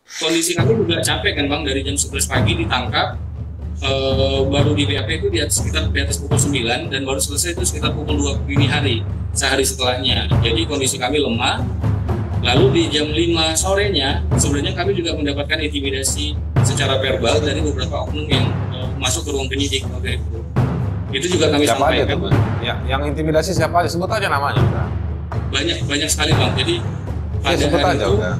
kondisi kami juga capek kan Bang, dari jam 11 pagi ditangkap, baru di BAP itu sekitar di atas pukul 9 dan baru selesai itu sekitar pukul 2 dini hari sehari setelahnya. Jadi kondisi kami lemah. Lalu di jam 5 sorenya sebenarnya kami juga mendapatkan intimidasi secara verbal dari beberapa oknum yang masuk ke ruang penyidik waktu itu. Itu juga kami Siapa aja sampaikan. tuh? Ya, yang intimidasi siapa aja? Sebut aja namanya. Banyak sekali Bang. Jadi pada Sebut hari aja itu, udah.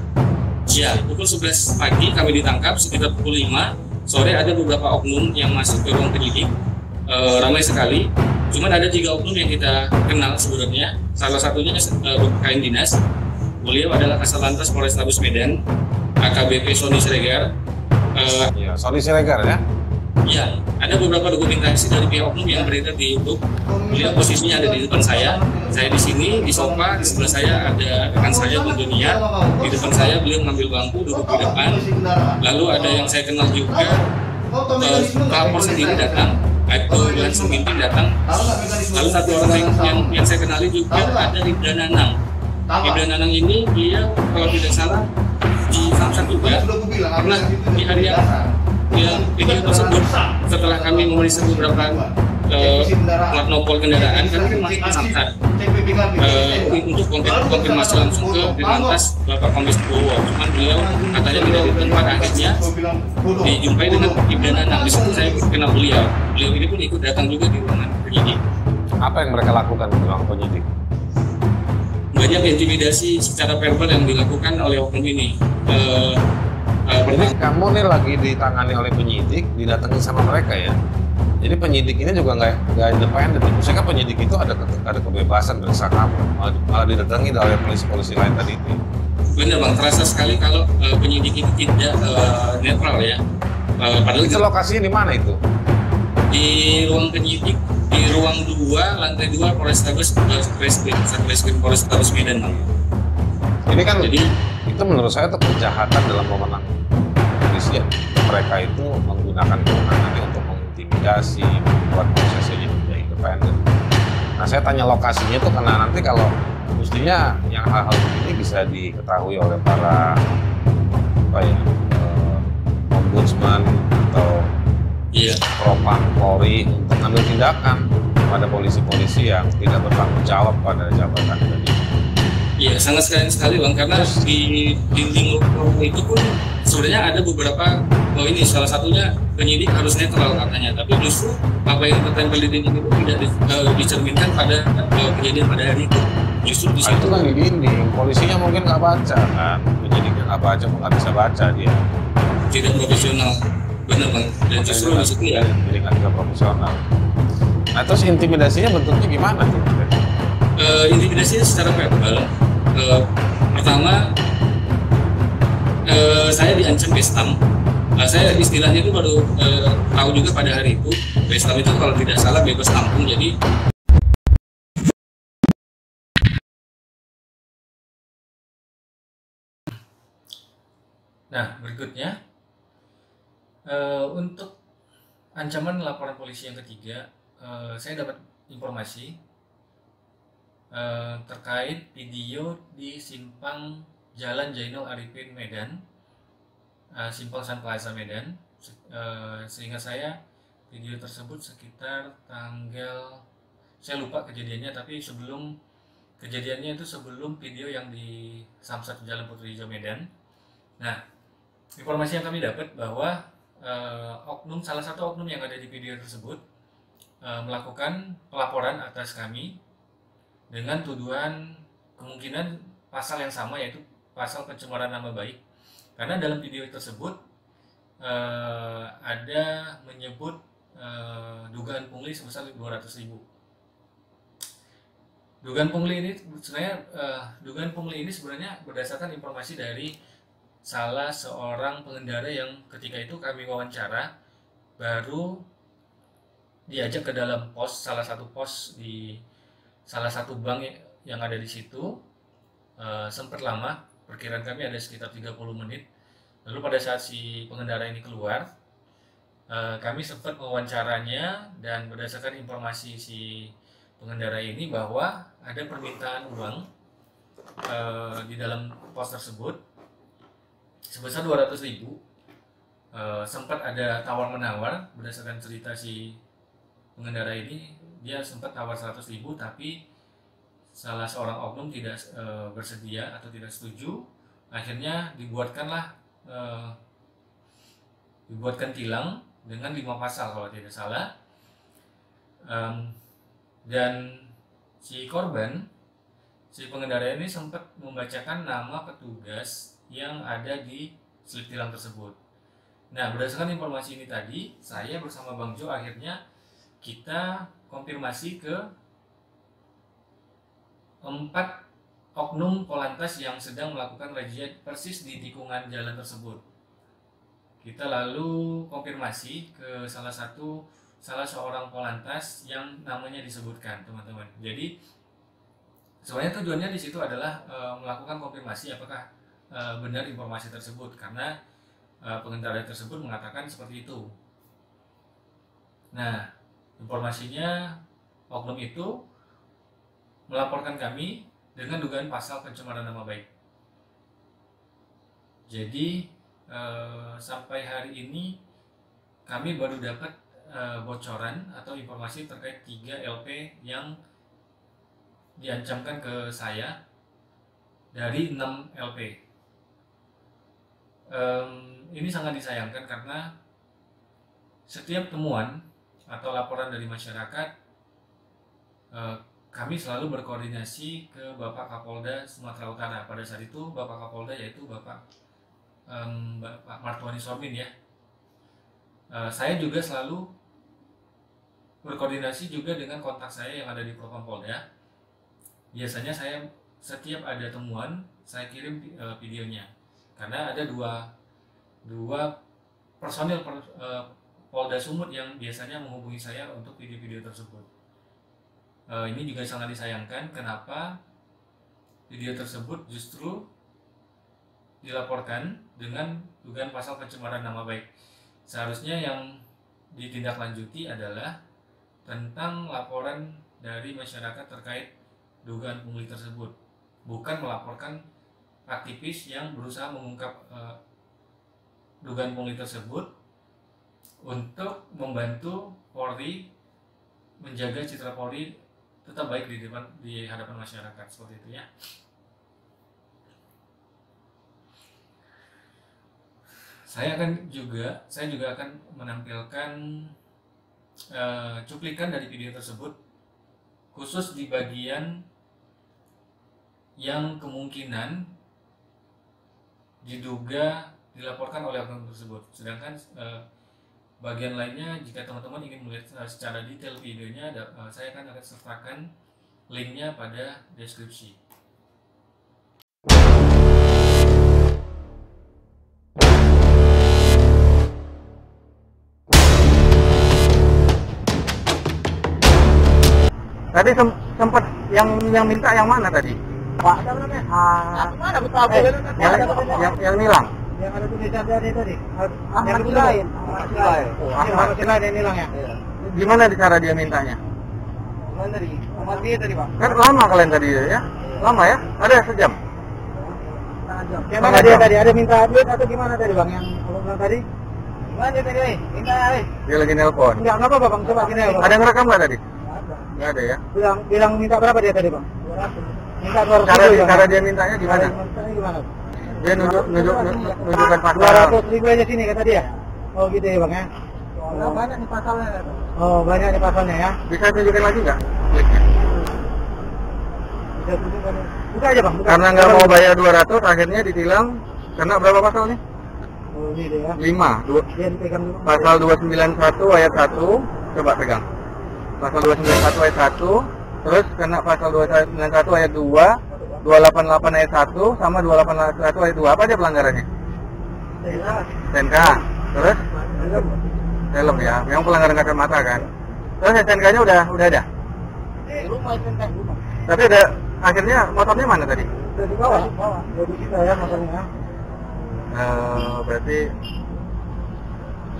ya pukul 11 pagi kami ditangkap, sekitar pukul 5 sore ada beberapa oknum yang masuk ke ruang penyidik, ramai sekali. Cuman ada 3 oknum yang kita kenal sebenarnya. Salah satunya kain dinas. Beliau adalah Kasatlantas Polrestabes Medan, AKBP Sony Siregar. Ya, Sony Siregar ya. Ya, ada beberapa dokumentasi dari pihak oknum yang beredar di YouTube. Beliau posisinya ada di depan saya di sini di sofa, di sebelah saya ada rekan saya Bung Dunia, di depan saya beliau mengambil bangku duduk di depan. Lalu ada yang saya kenal juga, pelapor sendiri datang, itu langsung mimpin datang. Lalu satu orang yang saya kenali juga ada Ibda Nanang. Ibda Nanang ini dia kalau tidak salah di Samsat juga. Nah, di hari yang video tersebut setelah kami memeriksa beberapa plat nopol kendaraan kami kan masuk ke Samsat untuk konfirmasi langsung ke Dirlantas Bapak Kombes Bowo. Cuman beliau katanya tidak di tempat, akhirnya dijumpai dengan Ibda Nanang. Di situ saya kenal beliau ini pun ikut datang juga di ruangan penyidik. Apa yang mereka lakukan di ruang penyidik? Banyak intimidasi secara verbal yang dilakukan oleh oknum ini. Jadi kamu nih lagi ditangani oleh penyidik, didatangi sama mereka ya. Jadi penyidik ini juga nggak independen. Maksudnya kan penyidik itu ada kebebasan dari kamu, malah didatangi oleh polisi-polisi lain tadi itu. Benar Bang, terasa sekali kalau penyidik itu tidak netral ya. Padahal itu lokasinya di mana itu? Di ruang penyidik, di ruang 2, lantai 2 Polrestabes Satreskrim Polrestabes Medan Bang. Ini kan jadi itu menurut saya itu kejahatan dalam wewenang polisi. Mereka itu menggunakan kewenangannya untuk mengintimidasi, membuat prosesnya tidak independen. Nah, saya tanya lokasinya itu karena nanti kalau mestinya yang hal-hal begini bisa diketahui oleh para ombudsman atau propam Polri untuk mengambil tindakan pada polisi-polisi yang tidak bertanggung jawab pada jabatan tadi. Iya, sangat sekali Bang, karena di dinding ruang itu pun sebenarnya ada beberapa, ini salah satunya penyidik harus netral katanya, tapi justru apa yang tertempel di dinding itu tidak dicerminkan pada kejadian pada hari itu. Justru di situ itu kan di dinding, polisinya mungkin nggak baca kan, penyidiknya nggak baca, nggak bisa baca dia. Tidak profesional, benar Bang, dan justru di situ ya. Jadi kan nggak profesional. Nah, terus intimidasinya bentuknya gimana tuh? Intimidasinya secara verbal. Pertama, saya diancam bestam. Saya istilahnya itu baru tahu juga pada hari itu. Bestam itu kalau tidak salah bebas tampung. Jadi nah, berikutnya untuk ancaman laporan polisi yang ketiga, saya dapat informasi terkait video di simpang Jalan Jainal Arifin Medan, Simpang Sun Plaza Medan, sehingga saya video tersebut sekitar tanggal, saya lupa kejadiannya, tapi sebelum kejadiannya itu sebelum video yang di Samsat Jalan Putri Hijau Medan. Nah, informasi yang kami dapat bahwa salah satu oknum yang ada di video tersebut melakukan pelaporan atas kami dengan tuduhan kemungkinan pasal yang sama, yaitu pasal pencemaran nama baik, karena dalam video tersebut ada menyebut dugaan pungli sebesar 200.000. Dugaan pungli ini sebenarnya berdasarkan informasi dari salah seorang pengendara yang ketika itu kami wawancara, baru diajak ke dalam salah satu pos di salah satu bank yang ada di situ. Sempat lama, perkiraan kami ada sekitar 30 menit. Lalu pada saat si pengendara ini keluar, kami sempat mewawancaranya, dan berdasarkan informasi si pengendara ini bahwa ada permintaan uang di dalam pos tersebut. sebesar 200.000. Sempat ada tawar-menawar berdasarkan cerita si pengendara ini, dia sempat tawar 100.000 tapi salah seorang oknum tidak bersedia atau tidak setuju. Akhirnya dibuatkan tilang dengan 5 pasal kalau tidak salah. Dan si pengendara ini sempat membacakan nama petugas yang ada di slip tilang tersebut. Nah, berdasarkan informasi ini tadi, saya bersama Bang Jo akhirnya kita konfirmasi ke 4 oknum Polantas yang sedang melakukan razia persis di tikungan jalan tersebut. Kita lalu konfirmasi ke salah seorang Polantas yang namanya disebutkan, teman-teman. Jadi sebenarnya tujuannya di situ adalah melakukan konfirmasi apakah benar informasi tersebut, karena pengendara tersebut mengatakan seperti itu. Nah, informasinya oknum itu melaporkan kami dengan dugaan pasal pencemaran nama baik. Jadi sampai hari ini kami baru dapat bocoran atau informasi terkait 3 LP yang diancamkan ke saya dari 6 LP. Ini sangat disayangkan karena setiap temuan atau laporan dari masyarakat, kami selalu berkoordinasi ke Bapak Kapolda Sumatera Utara. Pada saat itu Bapak Kapolda yaitu Bapak Martuani Sormin ya. Saya juga selalu berkoordinasi juga dengan kontak saya yang ada di Propam Polda. Biasanya saya setiap ada temuan saya kirim videonya, karena ada dua personil Polda Sumut yang biasanya menghubungi saya untuk video-video tersebut. Ini juga sangat disayangkan kenapa video tersebut justru dilaporkan dengan dugaan pasal pencemaran nama baik. Seharusnya yang ditindaklanjuti adalah tentang laporan dari masyarakat terkait dugaan pungli tersebut, bukan melaporkan aktivis yang berusaha mengungkap dugaan pungli tersebut untuk membantu Polri menjaga citra Polri tetap baik di hadapan masyarakat, seperti itu ya. Saya juga akan menampilkan cuplikan dari video tersebut, khusus di bagian yang kemungkinan diduga dilaporkan oleh oknum tersebut. Sedangkan bagian lainnya, jika teman-teman ingin melihat secara detail videonya, saya akan sertakan linknya pada deskripsi. Tadi sempat yang minta yang mana tadi? Pak, Mana betul apa? yang nilang. Yang ada tulisan tadi. Ahmad Silain. Ahmad Silain yang nilang ya. Gimana cara dia mintanya? Mana tadi? Ahmad dia tadi, Pak. Kan lama kalian tadi ya? Lama ya? Ada sejam? Yang mana dia tadi? Ada minta update atau gimana tadi, Bang? Yang bilang tadi? Gimana dia tadi? Minta, Dia lagi nelpon. Enggak apa-apa, Bang. Coba gini ya, Bang. Ada yang ngerekam nggak tadi? Nggak ada ya? Bilang minta berapa dia tadi, Bang? 200. Minta 200. Cara dia mintanya gimana? Mintanya gimana? Dia nunjukkan pasal. 200.000 aja sini kata dia. Oh gitu ya, Bang ya. Oh, banyak nih pasalnya. Oh, banyak nih pasalnya ya. Bisa tunjukin lagi nggak? Kliknya. Bisa tunjukkan. Buka aja, Bang. Buka. Karena nggak mau bayar 200, akhirnya ditilang. Kena berapa pasal nih? Oh, ini dia ya. 5. Dia dipegang dulu. Pasal 291 ayat 1. Coba pegang. Pasal 291 ayat 1. Terus kena pasal 291 ayat 2. 288 ayat 1 sama 281 ayat 2. Apa aja pelanggarannya? STNK. Terus helm ya. Yang pelanggaran kacamata kan. Terus STNK-nya udah ada. Di rumah STNK rumah. Tapi ada akhirnya motornya mana tadi? Udah di bawah. Jadi kita ya motornya. Berarti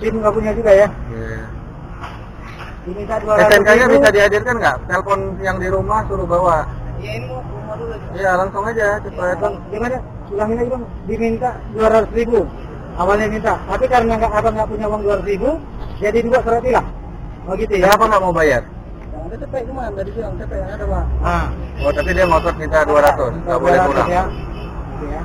SIM nggak punya juga ya? yeah. Diminta 200.000. STNK-nya bisa dihadirkan nggak? Telepon yang di rumah suruh bawa. Iya, ini mau rumah dulu. Iya, langsung aja cepat. Gimana? ulangin lagi bang, diminta 200.000. Awalnya minta, tapi karena abang nggak punya uang 200.000, jadi dibuat surat tilang. Oh gitu ya? Kenapa nggak mau bayar? Ada cepet kemana? Tadi bilang cepet ada bang. Oh, tapi dia ngotot minta 200, nggak boleh kurang. Ya. Ya.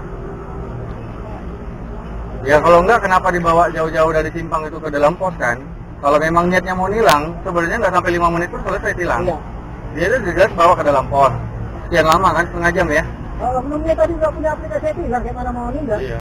Ya kalau enggak, kenapa dibawa jauh-jauh dari simpang itu ke dalam pos kan? Kalau memang niatnya mau nilang, sebenarnya nggak sampai 5 menit pun selesai tilang. Iya. Dia itu jelas bawa ke dalam pos. Sekian lama kan, setengah jam ya? Kalau belumnya tadi nggak punya aplikasi tilang, gimana mau ninggal? Iya.